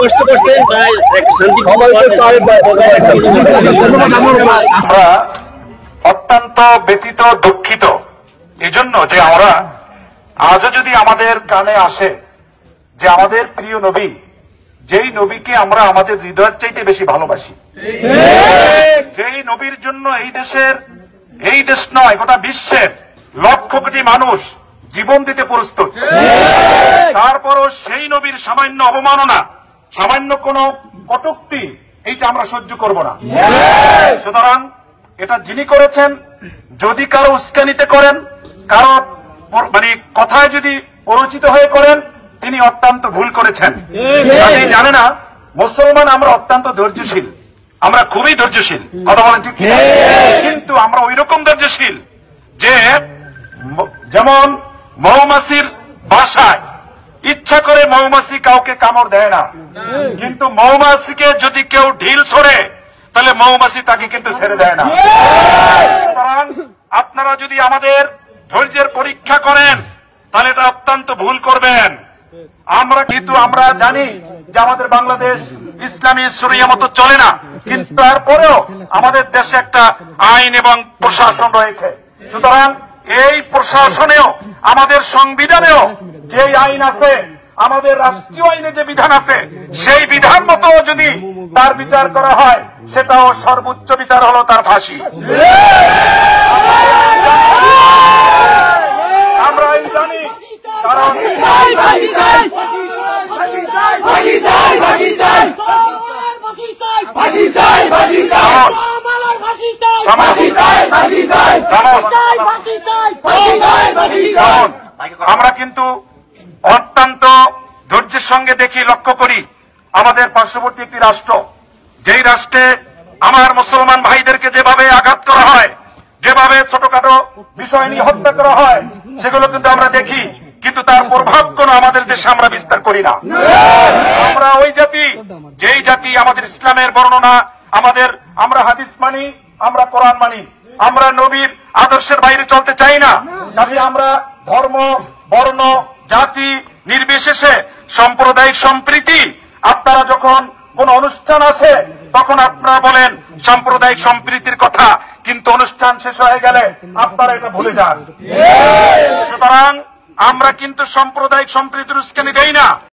কষ্ট করছেন অত্যন্ত ব্যথিত দুঃখিত এজন্য যে আমরা আজও যদি আমাদের কানে আসে যে আমাদের প্রিয় নবী, যেই নবীকে আমরা আমাদের হৃদয়ের চাইতে বেশি ভালোবাসি, যেই নবীর জন্য এই দেশ নয় গোটা বিশ্বের লক্ষ কোটি মানুষ জীবন দিতে প্রস্তুত, তারপরও সেই নবীর সামান্য অবমাননা, সামান্য কোন কটূক্তি এইটা আমরা সহ্য করব না। সুতরাং এটা যিনি করেছেন, যদি কারো উস্কানিতে করেন, কারো মানে কথায় যদি পরিচিত হয়ে করেন, তিনি অত্যন্ত ভুল করেছেন। আপনি জানে না, মুসলমান আমরা অত্যন্ত ধৈর্যশীল, আমরা খুবই ধৈর্যশীল, কথা বলেন ঠিক, কিন্তু আমরা ওই রকম ধৈর্যশীল যে যেমন মৌমাছির বাসায় ইচ্ছা করে মৌমাছি কাউকে কামড় দেয় না, কিন্তু মৌমাছিকে যদি কেউ ঢিল ছড়ে তাহলে মৌমাছি তাকে কিন্তু ছেড়ে দেয় না। সুতরাং আপনারা যদি আমাদের ধৈর্যের পরীক্ষা করেন তাহলে এটা অত্যন্ত ভুল করবেন। আমরা জানি যে আমাদের বাংলাদেশ ইসলামী শরিয়া মতো চলে না, কিন্তু তারপরেও আমাদের দেশে একটা আইন এবং প্রশাসন রয়েছে। সুতরাং এই প্রশাসনেও আমাদের সংবিধানেও যে আইন আছে, আমাদের রাষ্ট্রীয় আইনে যে বিধান আছে, সেই বিধান মতো যদি তার বিচার করা হয়, সেটাও সর্বোচ্চ বিচার হলো তার ফাঁসি। আমরা এই জানি, কারণ আমরা কিন্তু অত্যন্ত ধৈর্যের সঙ্গে দেখি, লক্ষ্য করি আমাদের পার্শ্ববর্তী একটি রাষ্ট্র, যেই রাষ্ট্রে আমার মুসলমান ভাইদেরকে যেভাবে আঘাত করা হয়, যেভাবে ছোটখাটো বিষয় নিয়ে হত্যা করা হয়, সেগুলো কিন্তু আমরা দেখি, কিন্তু তার প্রভাব কোনো আমাদের দেশে আমরা বিস্তার করি না। আমরা ওই জাতি, যেই জাতি আমাদের ইসলামের বর্ণনা, আমরা হাদিস মানি, আমরা কোরআন মানি, আমরা নবীর আদর্শের বাইরে চলতে চাই না। কাজে আমরা ধর্ম, বর্ণ, জাতি নির্বিশেষে সাম্প্রদায়িক সম্প্রীতি, আপনারা যখন কোন অনুষ্ঠান আসে তখন আপনারা বলেন সাম্প্রদায়িক সম্প্রীতির কথা, কিন্তু অনুষ্ঠান শেষ হয়ে গেলে আপনারা এটা ভুলে যান। সুতরাং আমরা কিন্তু সাম্প্রদায়িক সম্প্রীতির উস্কানি দেই না।